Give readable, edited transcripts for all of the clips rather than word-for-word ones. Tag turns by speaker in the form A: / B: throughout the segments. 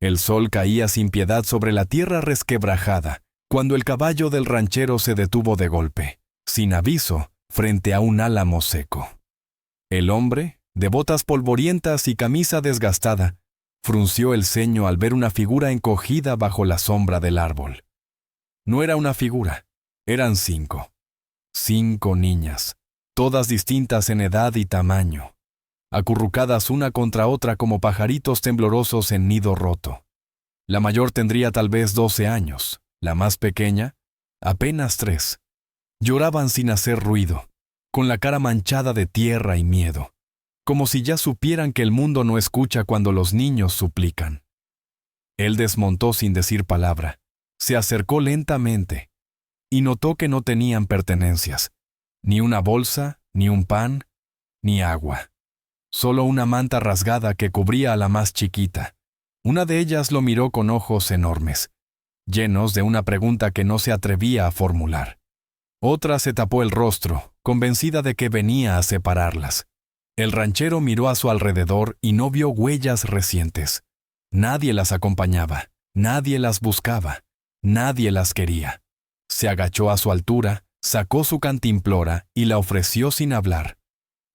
A: El sol caía sin piedad sobre la tierra resquebrajada, cuando el caballo del ranchero se detuvo de golpe, sin aviso, frente a un álamo seco. El hombre, de botas polvorientas y camisa desgastada, frunció el ceño al ver una figura encogida bajo la sombra del árbol. No era una figura, eran 5. 5 niñas, todas distintas en edad y tamaño, acurrucadas una contra otra como pajaritos temblorosos en nido roto. La mayor tendría tal vez 12 años, la más pequeña, apenas 3. Lloraban sin hacer ruido, con la cara manchada de tierra y miedo, como si ya supieran que el mundo no escucha cuando los niños suplican. Él desmontó sin decir palabra, se acercó lentamente, y notó que no tenían pertenencias, ni una bolsa, ni un pan, ni agua. Solo una manta rasgada que cubría a la más chiquita. Una de ellas lo miró con ojos enormes, llenos de una pregunta que no se atrevía a formular. Otra se tapó el rostro, convencida de que venía a separarlas. El ranchero miró a su alrededor y no vio huellas recientes. Nadie las acompañaba, nadie las buscaba, nadie las quería. Se agachó a su altura, sacó su cantimplora y la ofreció sin hablar.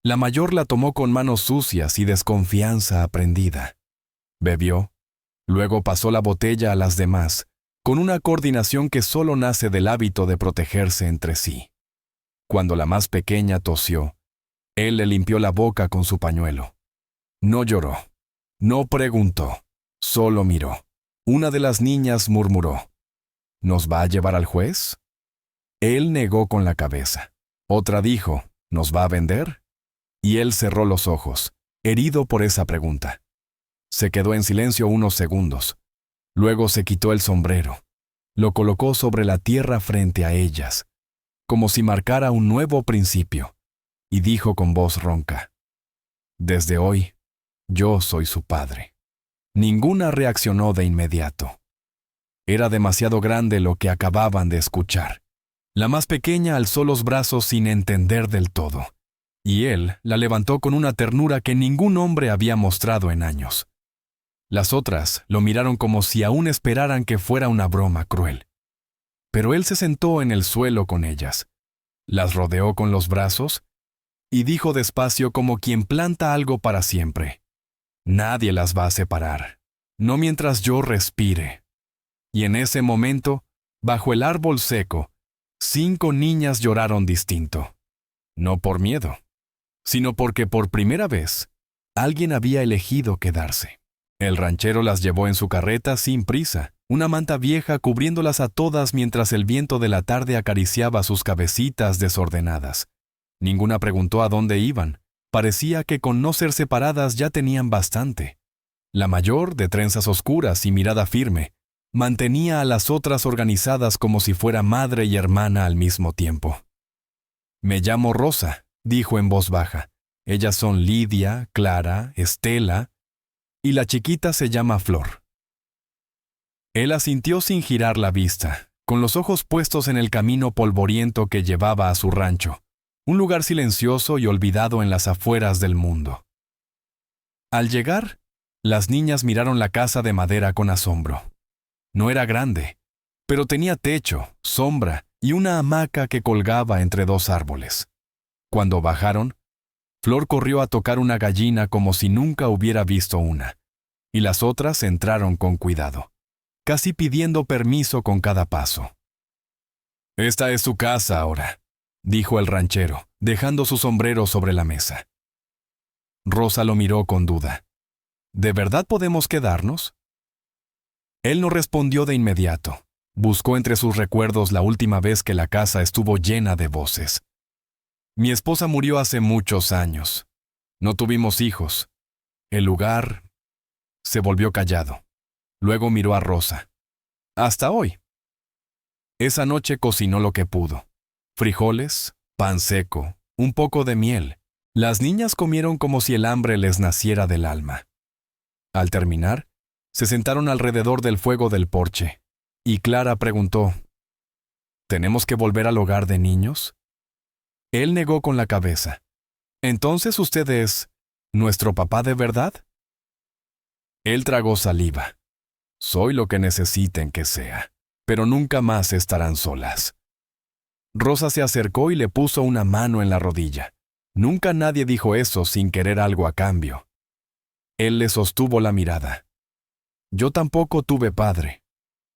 A: La mayor la tomó con manos sucias y desconfianza aprendida. Bebió, luego pasó la botella a las demás, con una coordinación que solo nace del hábito de protegerse entre sí. Cuando la más pequeña tosió, él le limpió la boca con su pañuelo. No lloró, no preguntó, solo miró. Una de las niñas murmuró: ¿Nos va a llevar al juez? Él negó con la cabeza. Otra dijo: ¿Nos va a vender? Y él cerró los ojos, herido por esa pregunta. Se quedó en silencio unos segundos. Luego se quitó el sombrero. Lo colocó sobre la tierra frente a ellas, como si marcara un nuevo principio, y dijo con voz ronca: Desde hoy, yo soy su padre. Ninguna reaccionó de inmediato. Era demasiado grande lo que acababan de escuchar. La más pequeña alzó los brazos sin entender del todo, y él la levantó con una ternura que ningún hombre había mostrado en años. Las otras lo miraron como si aún esperaran que fuera una broma cruel. Pero él se sentó en el suelo con ellas, las rodeó con los brazos y dijo despacio como quien planta algo para siempre: Nadie las va a separar, no mientras yo respire. Y en ese momento, bajo el árbol seco, 5 niñas lloraron distinto. No por miedo, sino porque por primera vez alguien había elegido quedarse. El ranchero las llevó en su carreta sin prisa, una manta vieja cubriéndolas a todas mientras el viento de la tarde acariciaba sus cabecitas desordenadas. Ninguna preguntó a dónde iban. Parecía que con no ser separadas ya tenían bastante. La mayor, de trenzas oscuras y mirada firme, mantenía a las otras organizadas como si fuera madre y hermana al mismo tiempo. «Me llamo Rosa», dijo en voz baja. «Ellas son Lidia, Clara, Estela, y la chiquita se llama Flor». Él asintió sin girar la vista, con los ojos puestos en el camino polvoriento que llevaba a su rancho, un lugar silencioso y olvidado en las afueras del mundo. Al llegar, las niñas miraron la casa de madera con asombro. No era grande, pero tenía techo, sombra y una hamaca que colgaba entre 2 árboles. Cuando bajaron, Flor corrió a tocar una gallina como si nunca hubiera visto una, y las otras entraron con cuidado, casi pidiendo permiso con cada paso. «Esta es su casa ahora», dijo el ranchero, dejando su sombrero sobre la mesa. Rosa lo miró con duda. «¿De verdad podemos quedarnos?». Él no respondió de inmediato. Buscó entre sus recuerdos la última vez que la casa estuvo llena de voces. «Mi esposa murió hace muchos años. No tuvimos hijos. El lugar...». Se volvió callado. Luego miró a Rosa. «Hasta hoy». Esa noche cocinó lo que pudo. Frijoles, pan seco, un poco de miel. Las niñas comieron como si el hambre les naciera del alma. Al terminar, se sentaron alrededor del fuego del porche, y Clara preguntó: «¿Tenemos que volver al hogar de niños?». Él negó con la cabeza. «¿Entonces usted es nuestro papá de verdad?». Él tragó saliva. Soy lo que necesiten que sea, pero nunca más estarán solas. Rosa se acercó y le puso una mano en la rodilla. Nunca nadie dijo eso sin querer algo a cambio. Él le sostuvo la mirada. Yo tampoco tuve padre.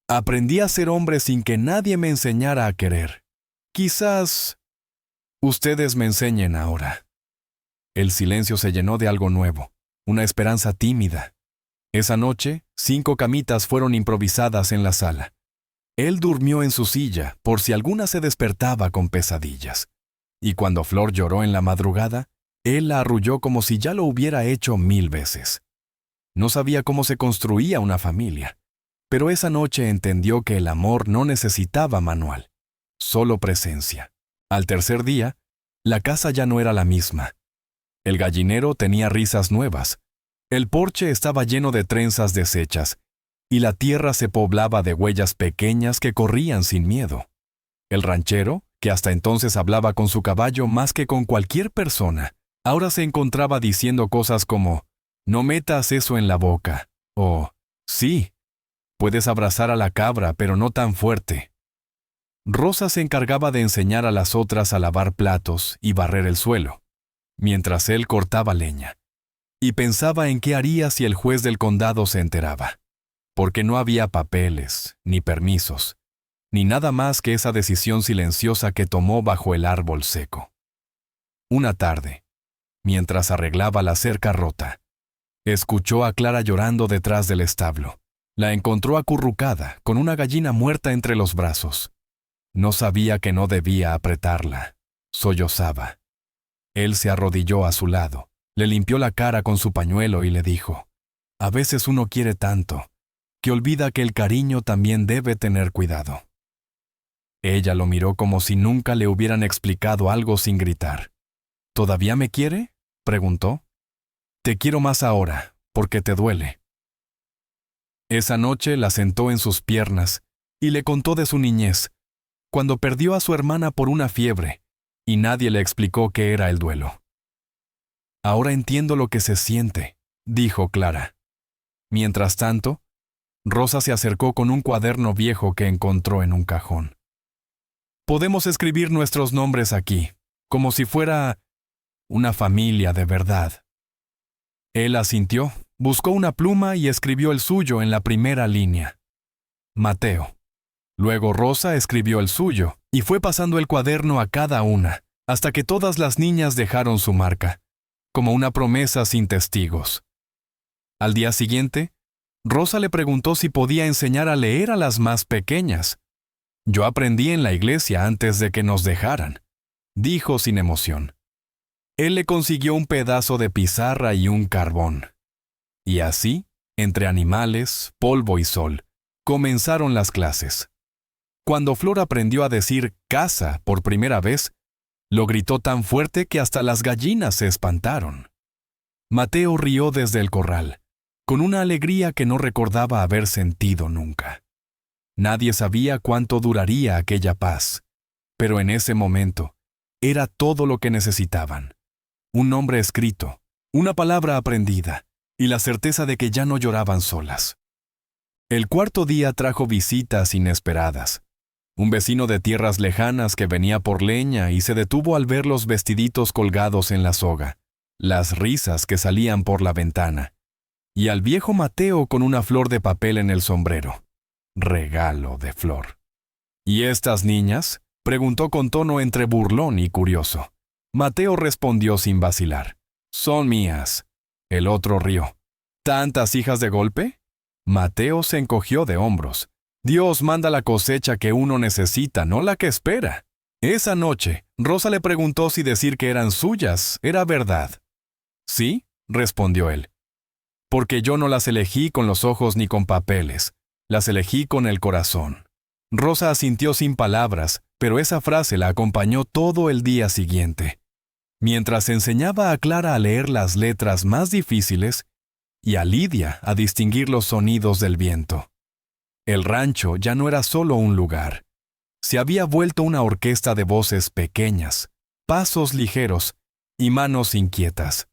A: Aprendí a ser hombre sin que nadie me enseñara a querer. Quizás ustedes me enseñen ahora. El silencio se llenó de algo nuevo, una esperanza tímida. Esa noche, 5 camitas fueron improvisadas en la sala. Él durmió en su silla por si alguna se despertaba con pesadillas. Y cuando Flor lloró en la madrugada, él la arrulló como si ya lo hubiera hecho 1000 veces. No sabía cómo se construía una familia, pero esa noche entendió que el amor no necesitaba manual, solo presencia. Al tercer día, la casa ya no era la misma. El gallinero tenía risas nuevas, el porche estaba lleno de trenzas deshechas, y la tierra se poblaba de huellas pequeñas que corrían sin miedo. El ranchero, que hasta entonces hablaba con su caballo más que con cualquier persona, ahora se encontraba diciendo cosas como, «No metas eso en la boca», o «Sí, puedes abrazar a la cabra, pero no tan fuerte». Rosa se encargaba de enseñar a las otras a lavar platos y barrer el suelo, mientras él cortaba leña, y pensaba en qué haría si el juez del condado se enteraba, porque no había papeles, ni permisos, ni nada más que esa decisión silenciosa que tomó bajo el árbol seco. Una tarde, mientras arreglaba la cerca rota, escuchó a Clara llorando detrás del establo. La encontró acurrucada, con una gallina muerta entre los brazos. No sabía que no debía apretarla. Sollozaba. Él se arrodilló a su lado, le limpió la cara con su pañuelo y le dijo, «A veces uno quiere tanto, que olvida que el cariño también debe tener cuidado». Ella lo miró como si nunca le hubieran explicado algo sin gritar. «¿Todavía me quiere?», preguntó. «Te quiero más ahora, porque te duele». Esa noche la sentó en sus piernas y le contó de su niñez, cuando perdió a su hermana por una fiebre, y nadie le explicó qué era el duelo. «Ahora entiendo lo que se siente», dijo Clara. Mientras tanto, Rosa se acercó con un cuaderno viejo que encontró en un cajón. «Podemos escribir nuestros nombres aquí, como si fuera una familia de verdad». Él asintió, buscó una pluma y escribió el suyo en la primera línea. Mateo. Luego Rosa escribió el suyo y fue pasando el cuaderno a cada una, hasta que todas las niñas dejaron su marca, como una promesa sin testigos. Al día siguiente, Rosa le preguntó si podía enseñar a leer a las más pequeñas. «Yo aprendí en la iglesia antes de que nos dejaran», dijo sin emoción. Él le consiguió un pedazo de pizarra y un carbón. Y así, entre animales, polvo y sol, comenzaron las clases. Cuando Flor aprendió a decir casa por primera vez, lo gritó tan fuerte que hasta las gallinas se espantaron. Mateo rió desde el corral, con una alegría que no recordaba haber sentido nunca. Nadie sabía cuánto duraría aquella paz, pero en ese momento era todo lo que necesitaban. Un nombre escrito, una palabra aprendida, y la certeza de que ya no lloraban solas. El cuarto día trajo visitas inesperadas. Un vecino de tierras lejanas que venía por leña y se detuvo al ver los vestiditos colgados en la soga, las risas que salían por la ventana, y al viejo Mateo con una flor de papel en el sombrero. Regalo de Flor. «¿Y estas niñas?», preguntó con tono entre burlón y curioso. Mateo respondió sin vacilar. «Son mías». El otro rió. «¿Tantas hijas de golpe?». Mateo se encogió de hombros. «Dios manda la cosecha que uno necesita, no la que espera». Esa noche, Rosa le preguntó si decir que eran suyas era verdad. «Sí», respondió él. «Porque yo no las elegí con los ojos ni con papeles, las elegí con el corazón». Rosa asintió sin palabras, pero esa frase la acompañó todo el día siguiente, mientras enseñaba a Clara a leer las letras más difíciles y a Lidia a distinguir los sonidos del viento. El rancho ya no era solo un lugar. Se había vuelto una orquesta de voces pequeñas, pasos ligeros y manos inquietas.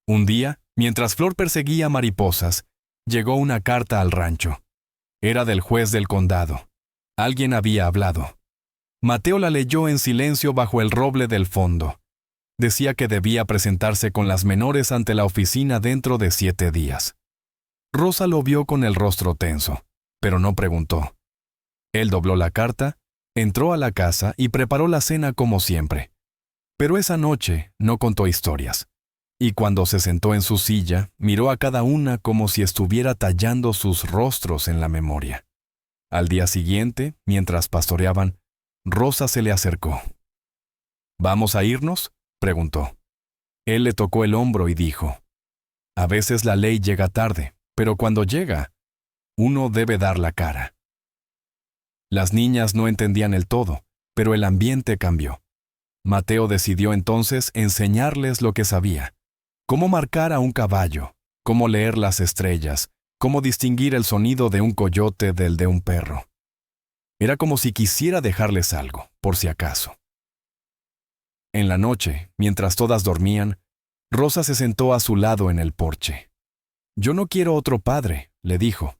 A: Un día, mientras Flor perseguía mariposas, llegó una carta al rancho. Era del juez del condado. Alguien había hablado. Mateo la leyó en silencio bajo el roble del fondo. Decía que debía presentarse con las menores ante la oficina dentro de 7 días. Rosa lo vio con el rostro tenso, pero no preguntó. Él dobló la carta, entró a la casa y preparó la cena como siempre. Pero esa noche no contó historias. Y cuando se sentó en su silla, miró a cada una como si estuviera tallando sus rostros en la memoria. Al día siguiente, mientras pastoreaban, Rosa se le acercó. ¿Vamos a irnos?, preguntó. Él le tocó el hombro y dijo, a veces la ley llega tarde, pero cuando llega, uno debe dar la cara. Las niñas no entendían el todo, pero el ambiente cambió. Mateo decidió entonces enseñarles lo que sabía. Cómo marcar a un caballo, cómo leer las estrellas, cómo distinguir el sonido de un coyote del de un perro. Era como si quisiera dejarles algo, por si acaso. En la noche, mientras todas dormían, Rosa se sentó a su lado en el porche. «Yo no quiero otro padre», le dijo.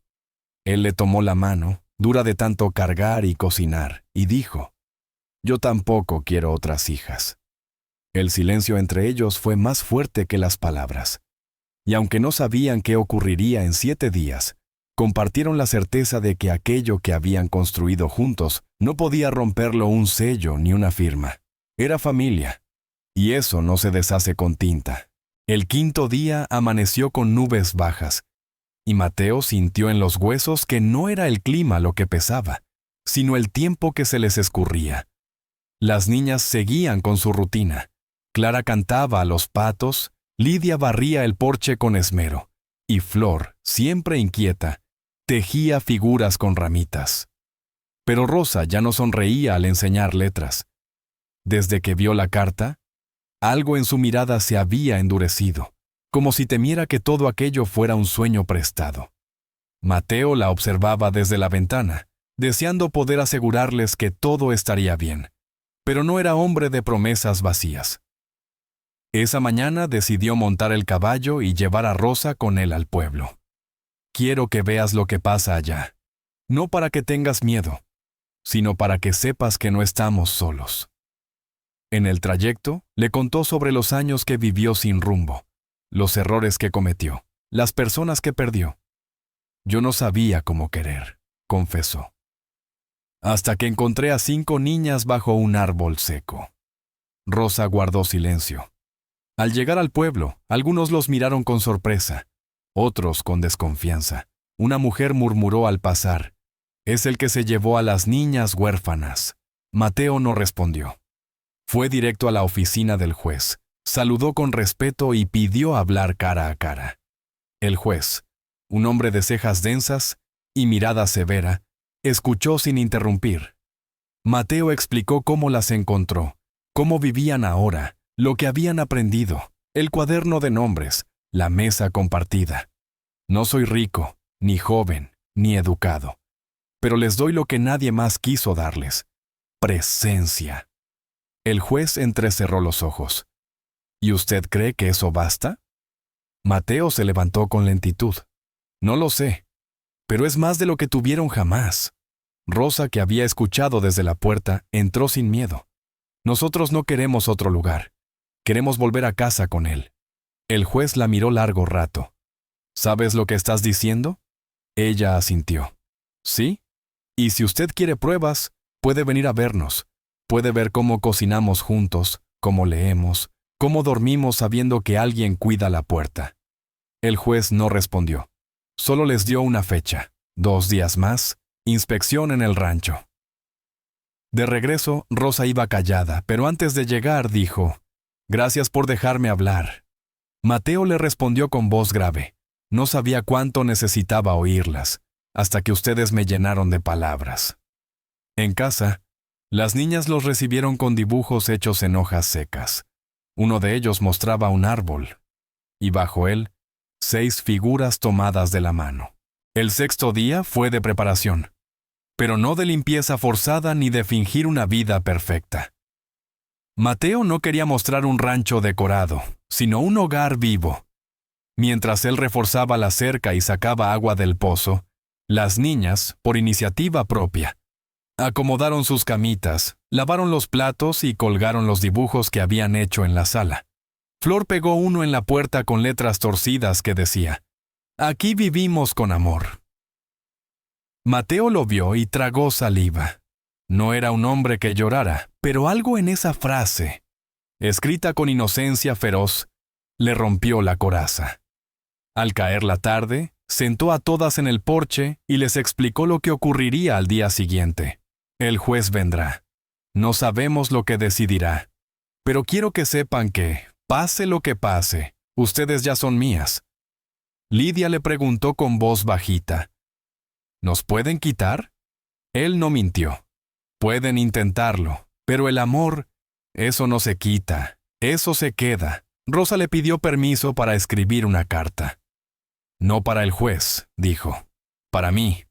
A: Él le tomó la mano, dura de tanto cargar y cocinar, y dijo, «Yo tampoco quiero otras hijas». El silencio entre ellos fue más fuerte que las palabras. Y aunque no sabían qué ocurriría en 7 días, compartieron la certeza de que aquello que habían construido juntos no podía romperlo un sello ni una firma. Era familia, y eso no se deshace con tinta. El 5.º día amaneció con nubes bajas, y Mateo sintió en los huesos que no era el clima lo que pesaba, sino el tiempo que se les escurría. Las niñas seguían con su rutina. Clara cantaba a los patos, Lidia barría el porche con esmero, y Flor, siempre inquieta, tejía figuras con ramitas. Pero Rosa ya no sonreía al enseñar letras. Desde que vio la carta, algo en su mirada se había endurecido, como si temiera que todo aquello fuera un sueño prestado. Mateo la observaba desde la ventana, deseando poder asegurarles que todo estaría bien, pero no era hombre de promesas vacías. Esa mañana decidió montar el caballo y llevar a Rosa con él al pueblo. Quiero que veas lo que pasa allá, no para que tengas miedo, sino para que sepas que no estamos solos. En el trayecto, le contó sobre los años que vivió sin rumbo, los errores que cometió, las personas que perdió. Yo no sabía cómo querer, confesó. Hasta que encontré a 5 niñas bajo un árbol seco. Rosa guardó silencio. Al llegar al pueblo, algunos los miraron con sorpresa, otros con desconfianza. Una mujer murmuró al pasar, «Es el que se llevó a las niñas huérfanas». Mateo no respondió. Fue directo a la oficina del juez, saludó con respeto y pidió hablar cara a cara. El juez, un hombre de cejas densas y mirada severa, escuchó sin interrumpir. Mateo explicó cómo las encontró, cómo vivían ahora, lo que habían aprendido, el cuaderno de nombres, la mesa compartida. No soy rico, ni joven, ni educado, pero les doy lo que nadie más quiso darles: presencia. El juez entrecerró los ojos. ¿Y usted cree que eso basta? Mateo se levantó con lentitud. No lo sé, pero es más de lo que tuvieron jamás. Rosa, que había escuchado desde la puerta, entró sin miedo. Nosotros no queremos otro lugar. Queremos volver a casa con él. El juez la miró largo rato. ¿Sabes lo que estás diciendo? Ella asintió. ¿Sí? Y si usted quiere pruebas, puede venir a vernos. Puede ver cómo cocinamos juntos, cómo leemos, cómo dormimos sabiendo que alguien cuida la puerta. El juez no respondió. Solo les dio una fecha. 2 días más, inspección en el rancho. De regreso, Rosa iba callada, pero antes de llegar dijo, «Gracias por dejarme hablar». Mateo le respondió con voz grave. No sabía cuánto necesitaba oírlas, hasta que ustedes me llenaron de palabras. En casa, las niñas los recibieron con dibujos hechos en hojas secas. Uno de ellos mostraba un árbol, y bajo él, 6 figuras tomadas de la mano. El 6.º día fue de preparación, pero no de limpieza forzada ni de fingir una vida perfecta. Mateo no quería mostrar un rancho decorado, sino un hogar vivo. Mientras él reforzaba la cerca y sacaba agua del pozo, las niñas, por iniciativa propia, acomodaron sus camitas, lavaron los platos y colgaron los dibujos que habían hecho en la sala. Flor pegó uno en la puerta con letras torcidas que decía: «Aquí vivimos con amor». Mateo lo vio y tragó saliva. No era un hombre que llorara, pero algo en esa frase, escrita con inocencia feroz, le rompió la coraza. Al caer la tarde, sentó a todas en el porche y les explicó lo que ocurriría al día siguiente. El juez vendrá. No sabemos lo que decidirá, pero quiero que sepan que, pase lo que pase, ustedes ya son mías. Lidia le preguntó con voz bajita: ¿nos pueden quitar? Él no mintió. Pueden intentarlo, pero el amor, eso no se quita, eso se queda. Rosa le pidió permiso para escribir una carta. No para el juez, dijo, para mí,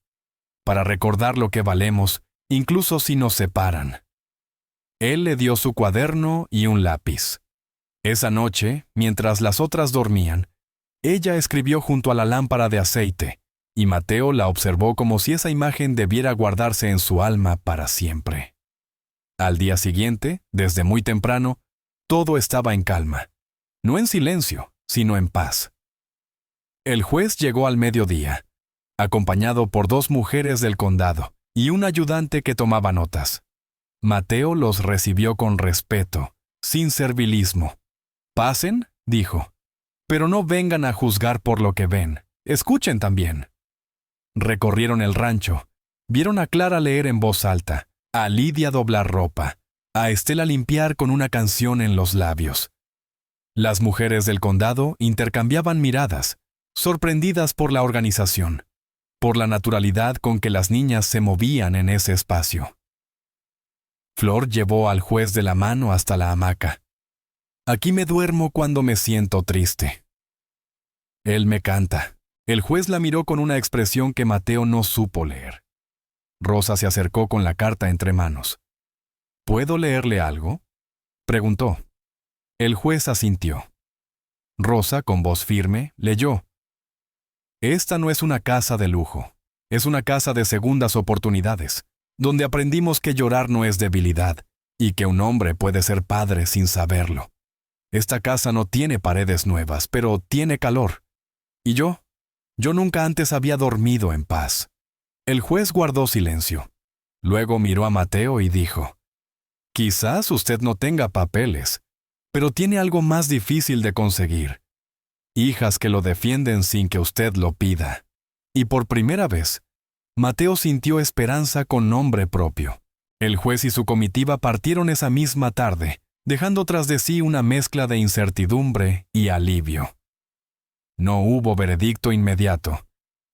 A: para recordar lo que valemos, incluso si nos separan. Él le dio su cuaderno y un lápiz. Esa noche, mientras las otras dormían, ella escribió junto a la lámpara de aceite, y Mateo la observó como si esa imagen debiera guardarse en su alma para siempre. Al día siguiente, desde muy temprano, todo estaba en calma. No en silencio, sino en paz. El juez llegó al mediodía, acompañado por 2 mujeres del condado y un ayudante que tomaba notas. Mateo los recibió con respeto, sin servilismo. «Pasen», dijo, «pero no vengan a juzgar por lo que ven, escuchen también». Recorrieron el rancho, vieron a Clara leer en voz alta, a Lidia doblar ropa, a Estela limpiar con una canción en los labios. Las mujeres del condado intercambiaban miradas, sorprendidas por la organización, por la naturalidad con que las niñas se movían en ese espacio. Flor llevó al juez de la mano hasta la hamaca. «Aquí me duermo cuando me siento triste». Él me canta. El juez la miró con una expresión que Mateo no supo leer. Rosa se acercó con la carta entre manos. «¿Puedo leerle algo?», preguntó. El juez asintió. Rosa, con voz firme, leyó: «Esta no es una casa de lujo, es una casa de segundas oportunidades, donde aprendimos que llorar no es debilidad y que un hombre puede ser padre sin saberlo. Esta casa no tiene paredes nuevas, pero tiene calor. Y yo nunca antes había dormido en paz». El juez guardó silencio. Luego miró a Mateo y dijo: «Quizás usted no tenga papeles, pero tiene algo más difícil de conseguir. Hijas que lo defienden sin que usted lo pida». Y por primera vez, Mateo sintió esperanza con nombre propio. El juez y su comitiva partieron esa misma tarde, dejando tras de sí una mezcla de incertidumbre y alivio. No hubo veredicto inmediato,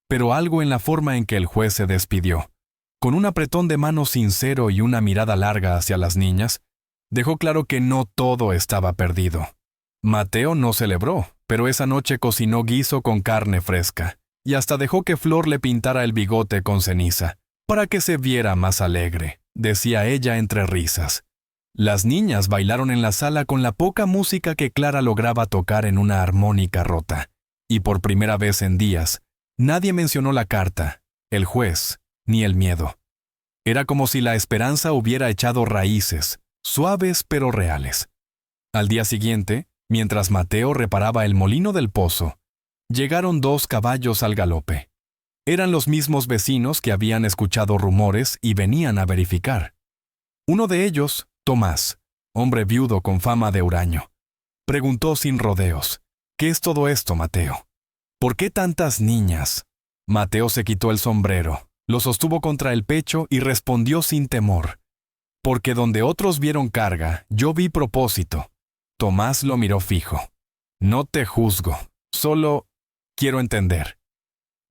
A: pero algo en la forma en que el juez se despidió, con un apretón de mano sincero y una mirada larga hacia las niñas, dejó claro que no todo estaba perdido. Mateo no celebró, pero esa noche cocinó guiso con carne fresca, y hasta dejó que Flor le pintara el bigote con ceniza, para que se viera más alegre, decía ella entre risas. Las niñas bailaron en la sala con la poca música que Clara lograba tocar en una armónica rota, y por primera vez en días, nadie mencionó la carta, el juez, ni el miedo. Era como si la esperanza hubiera echado raíces, suaves pero reales. Al día siguiente, mientras Mateo reparaba el molino del pozo, llegaron 2 caballos al galope. Eran los mismos vecinos que habían escuchado rumores y venían a verificar. Uno de ellos, Tomás, hombre viudo con fama de huraño, preguntó sin rodeos: «¿Qué es todo esto, Mateo? ¿Por qué tantas niñas?». Mateo se quitó el sombrero, lo sostuvo contra el pecho y respondió sin temor: «Porque donde otros vieron carga, yo vi propósito». Tomás lo miró fijo. «No te juzgo, solo quiero entender».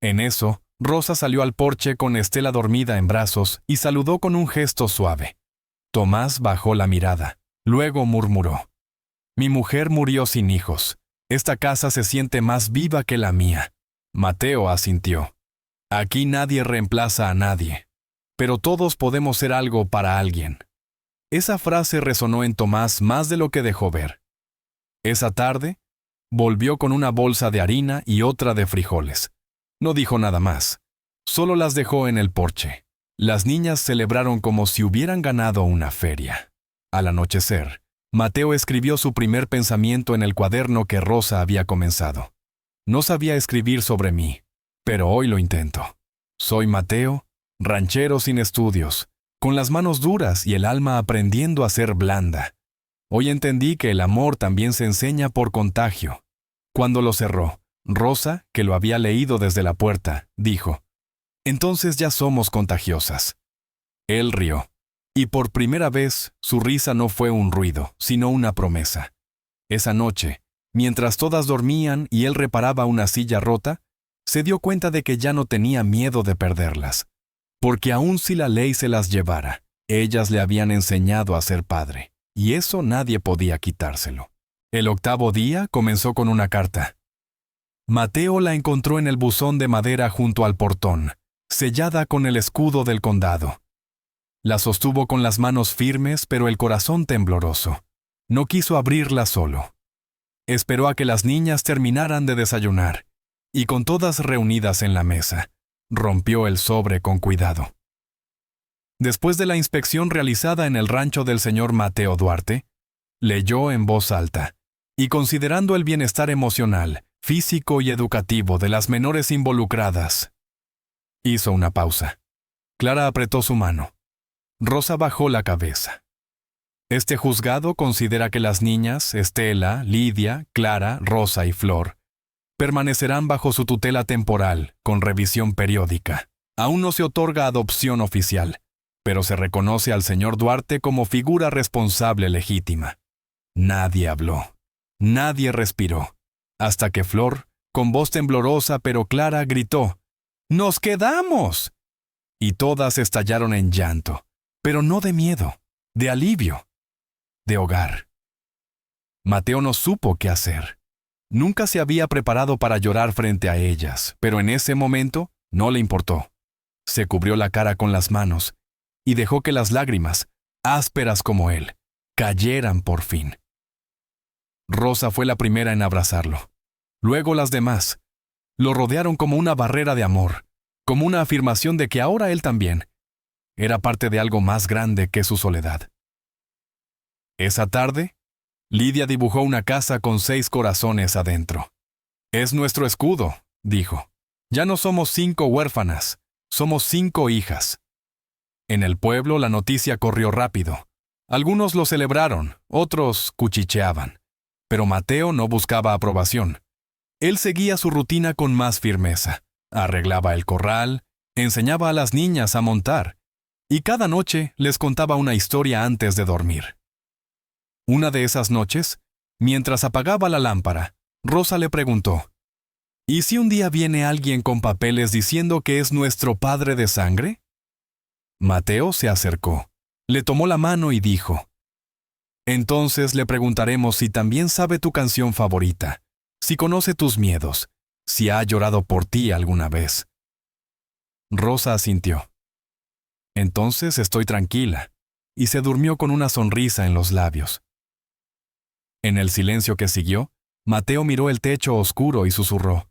A: En eso, Rosa salió al porche con Estela dormida en brazos y saludó con un gesto suave. Tomás bajó la mirada, luego murmuró: «Mi mujer murió sin hijos. Esta casa se siente más viva que la mía». Mateo asintió. «Aquí nadie reemplaza a nadie, pero todos podemos ser algo para alguien». Esa frase resonó en Tomás más de lo que dejó ver. Esa tarde, Volvió con una bolsa de harina y otra de frijoles. No dijo nada más. Solo las dejó en el porche. Las niñas celebraron como si hubieran ganado una feria. Al anochecer, Mateo escribió su primer pensamiento en el cuaderno que Rosa había comenzado. No sabía escribir sobre mí, pero hoy lo intento. Soy Mateo, ranchero sin estudios, con las manos duras y el alma aprendiendo a ser blanda. Hoy entendí que el amor también se enseña por contagio. Cuando lo cerró, Rosa, que lo había leído desde la puerta, dijo: «Entonces ya somos contagiosas». Él rió, y por primera vez su risa no fue un ruido, sino una promesa. Esa noche, mientras todas dormían y él reparaba una silla rota, se dio cuenta de que ya no tenía miedo de perderlas, porque aun si la ley se las llevara, ellas le habían enseñado a ser padre, y eso nadie podía quitárselo. El 8º día comenzó con una carta. Mateo la encontró en el buzón de madera junto al portón, sellada con el escudo del condado. La sostuvo con las manos firmes, pero el corazón tembloroso. No quiso abrirla solo. Esperó a que las niñas terminaran de desayunar, y con todas reunidas en la mesa, rompió el sobre con cuidado. Después de la inspección realizada en el rancho del señor Mateo Duarte, leyó en voz alta, y considerando el bienestar emocional, físico y educativo de las menores involucradas, hizo una pausa. Clara apretó su mano. Rosa bajó la cabeza. Este juzgado considera que las niñas, Estela, Lidia, Clara, Rosa y Flor, permanecerán bajo su tutela temporal, con revisión periódica. Aún no se otorga adopción oficial, pero se reconoce al señor Duarte como figura responsable legítima. Nadie habló. Nadie respiró. Hasta que Flor, con voz temblorosa pero clara, gritó: «¡Nos quedamos!». Y todas estallaron en llanto, pero no de miedo, de alivio, de hogar. Mateo no supo qué hacer. Nunca se había preparado para llorar frente a ellas, pero en ese momento no le importó. Se cubrió la cara con las manos y dejó que las lágrimas, ásperas como él, cayeran por fin. Rosa fue la primera en abrazarlo. Luego las demás. Lo rodearon como una barrera de amor, como una afirmación de que ahora él también era parte de algo más grande que su soledad. Esa tarde, Lidia dibujó una casa con 6 corazones adentro. «Es nuestro escudo», dijo. «Ya no somos 5 huérfanas, somos 5 hijas». En el pueblo la noticia corrió rápido. Algunos lo celebraron, otros cuchicheaban. Pero Mateo no buscaba aprobación. Él seguía su rutina con más firmeza. Arreglaba el corral, enseñaba a las niñas a montar, y cada noche les contaba una historia antes de dormir. Una de esas noches, mientras apagaba la lámpara, Rosa le preguntó: «¿Y si un día viene alguien con papeles diciendo que es nuestro padre de sangre?». Mateo se acercó, le tomó la mano y dijo: «Entonces le preguntaremos si también sabe tu canción favorita, si conoce tus miedos, si ha llorado por ti alguna vez». Rosa asintió. «Entonces estoy tranquila», y se durmió con una sonrisa en los labios. En el silencio que siguió, Mateo miró el techo oscuro y susurró: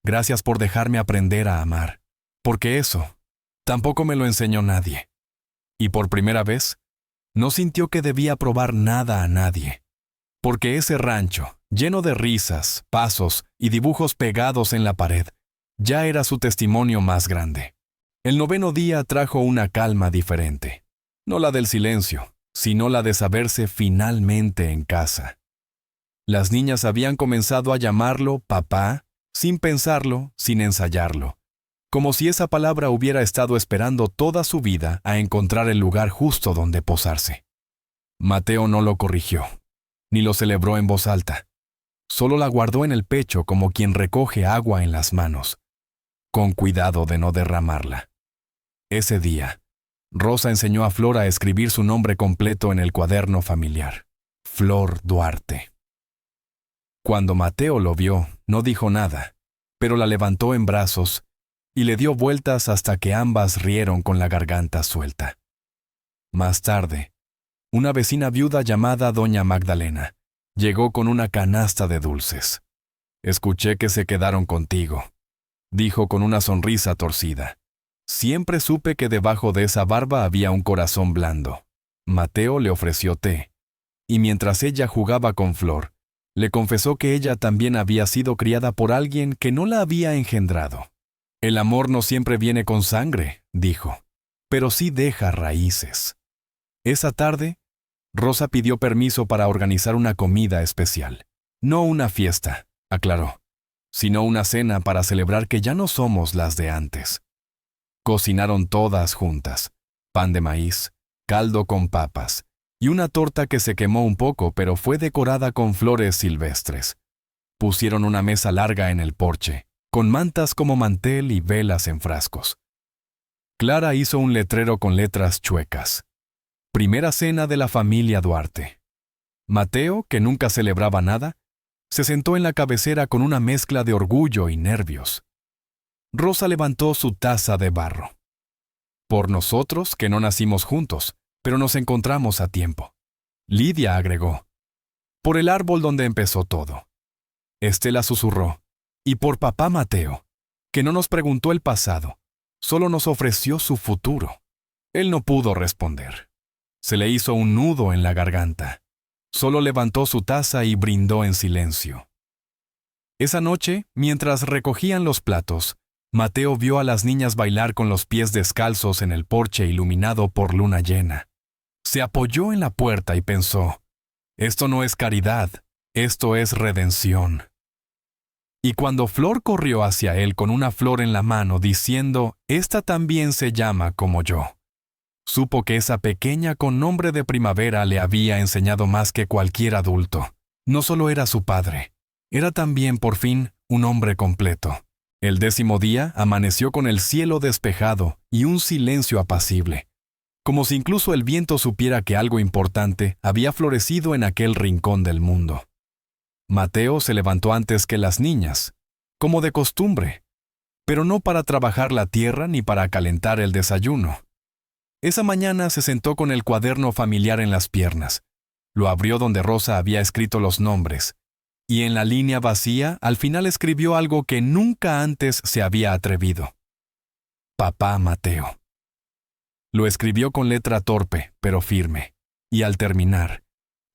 A: «Gracias por dejarme aprender a amar, porque eso tampoco me lo enseñó nadie». Y por primera vez, no sintió que debía probar nada a nadie, porque ese rancho, lleno de risas, pasos y dibujos pegados en la pared, ya era su testimonio más grande. El 9º día trajo una calma diferente, no la del silencio, sino la de saberse finalmente en casa. Las niñas habían comenzado a llamarlo papá, sin pensarlo, sin ensayarlo, como si esa palabra hubiera estado esperando toda su vida a encontrar el lugar justo donde posarse. Mateo no lo corrigió, ni lo celebró en voz alta. Solo la guardó en el pecho como quien recoge agua en las manos, con cuidado de no derramarla. Ese día, Rosa enseñó a Flor a escribir su nombre completo en el cuaderno familiar: Flor Duarte. Cuando Mateo lo vio, no dijo nada, pero la levantó en brazos y le dio vueltas hasta que ambas rieron con la garganta suelta. Más tarde, una vecina viuda llamada Doña Magdalena llegó con una canasta de dulces. Escuché que se quedaron contigo, dijo con una sonrisa torcida. Siempre supe que debajo de esa barba había un corazón blando. Mateo le ofreció té, y mientras ella jugaba con Flor, le confesó que ella también había sido criada por alguien que no la había engendrado. El amor no siempre viene con sangre, dijo, pero sí deja raíces. Esa tarde, Rosa pidió permiso para organizar una comida especial. No una fiesta, aclaró, sino una cena para celebrar que ya no somos las de antes. Cocinaron todas juntas, pan de maíz, caldo con papas, y una torta que se quemó un poco pero fue decorada con flores silvestres. Pusieron una mesa larga en el porche, con mantas como mantel y velas en frascos. Clara hizo un letrero con letras chuecas. Primera cena de la familia Duarte. Mateo, que nunca celebraba nada, se sentó en la cabecera con una mezcla de orgullo y nervios. Rosa levantó su taza de barro. Por nosotros, que no nacimos juntos, pero nos encontramos a tiempo. Lidia agregó. Por el árbol donde empezó todo. Estela susurró. Y por papá Mateo, que no nos preguntó el pasado, solo nos ofreció su futuro. Él no pudo responder. Se le hizo un nudo en la garganta. Solo levantó su taza y brindó en silencio. Esa noche, mientras recogían los platos, Mateo vio a las niñas bailar con los pies descalzos en el porche iluminado por luna llena. Se apoyó en la puerta y pensó, esto no es caridad, esto es redención. Y cuando Flor corrió hacia él con una flor en la mano diciendo, esta también se llama como yo, supo que esa pequeña con nombre de Primavera le había enseñado más que cualquier adulto. No solo era su padre, era también, por fin, un hombre completo. El 10º día amaneció con el cielo despejado y un silencio apacible, como si incluso el viento supiera que algo importante había florecido en aquel rincón del mundo. Mateo se levantó antes que las niñas, como de costumbre, pero no para trabajar la tierra ni para calentar el desayuno. Esa mañana se sentó con el cuaderno familiar en las piernas, lo abrió donde Rosa había escrito los nombres, y en la línea vacía al final escribió algo que nunca antes se había atrevido. Papá Mateo. Lo escribió con letra torpe, pero firme, y al terminar,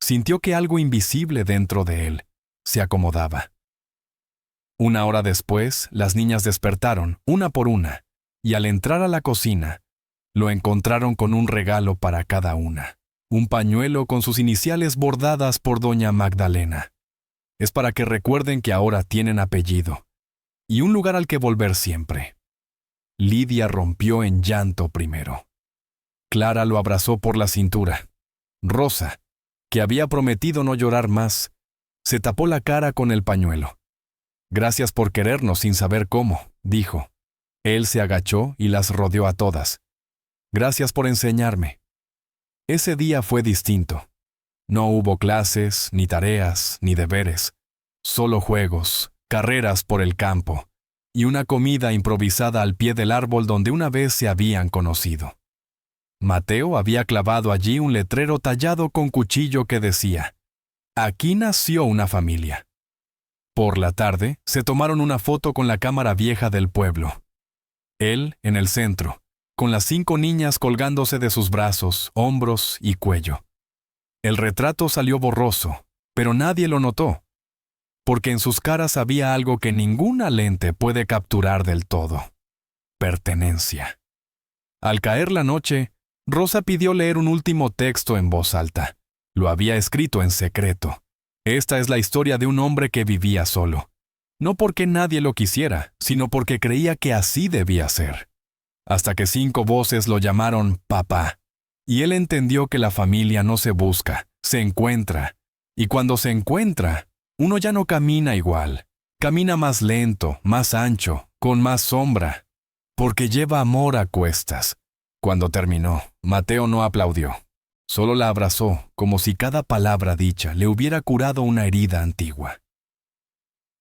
A: sintió que algo invisible dentro de él se acomodaba. Una hora después, las niñas despertaron, una por una, y al entrar a la cocina, lo encontraron con un regalo para cada una, un pañuelo con sus iniciales bordadas por doña Magdalena. Es para que recuerden que ahora tienen apellido, y un lugar al que volver siempre. Lidia rompió en llanto primero. Clara lo abrazó por la cintura. Rosa, que había prometido no llorar más, se tapó la cara con el pañuelo. Gracias por querernos sin saber cómo, dijo. Él se agachó y las rodeó a todas. Gracias por enseñarme. Ese día fue distinto. No hubo clases, ni tareas, ni deberes. Solo juegos, carreras por el campo, y una comida improvisada al pie del árbol donde una vez se habían conocido. Mateo había clavado allí un letrero tallado con cuchillo que decía, «Aquí nació una familia». Por la tarde, se tomaron una foto con la cámara vieja del pueblo. Él en el centro, con las 5 niñas colgándose de sus brazos, hombros y cuello. El retrato salió borroso, pero nadie lo notó, porque en sus caras había algo que ninguna lente puede capturar del todo: pertenencia. Al caer la noche, Rosa pidió leer un último texto en voz alta. Lo había escrito en secreto. Esta es la historia de un hombre que vivía solo. No porque nadie lo quisiera, sino porque creía que así debía ser. Hasta que 5 voces lo llamaron papá. Y él entendió que la familia no se busca, se encuentra. Y cuando se encuentra, uno ya no camina igual. Camina más lento, más ancho, con más sombra, porque lleva amor a cuestas. Cuando terminó, Mateo no aplaudió. Solo la abrazó, como si cada palabra dicha le hubiera curado una herida antigua.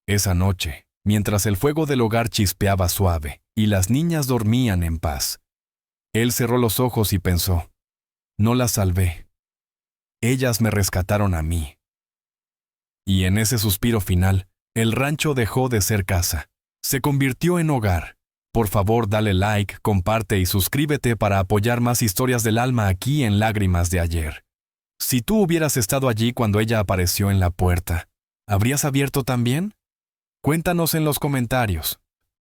A: Esa noche, mientras el fuego del hogar chispeaba suave y las niñas dormían en paz, él cerró los ojos y pensó, no las salvé. Ellas me rescataron a mí. Y en ese suspiro final, El rancho dejó de ser casa. Se convirtió en hogar. Por favor, dale like, comparte y suscríbete para apoyar más historias del alma aquí en Lágrimas de Ayer. Si tú hubieras estado allí cuando ella apareció en la puerta, ¿habrías abierto también? Cuéntanos en los comentarios.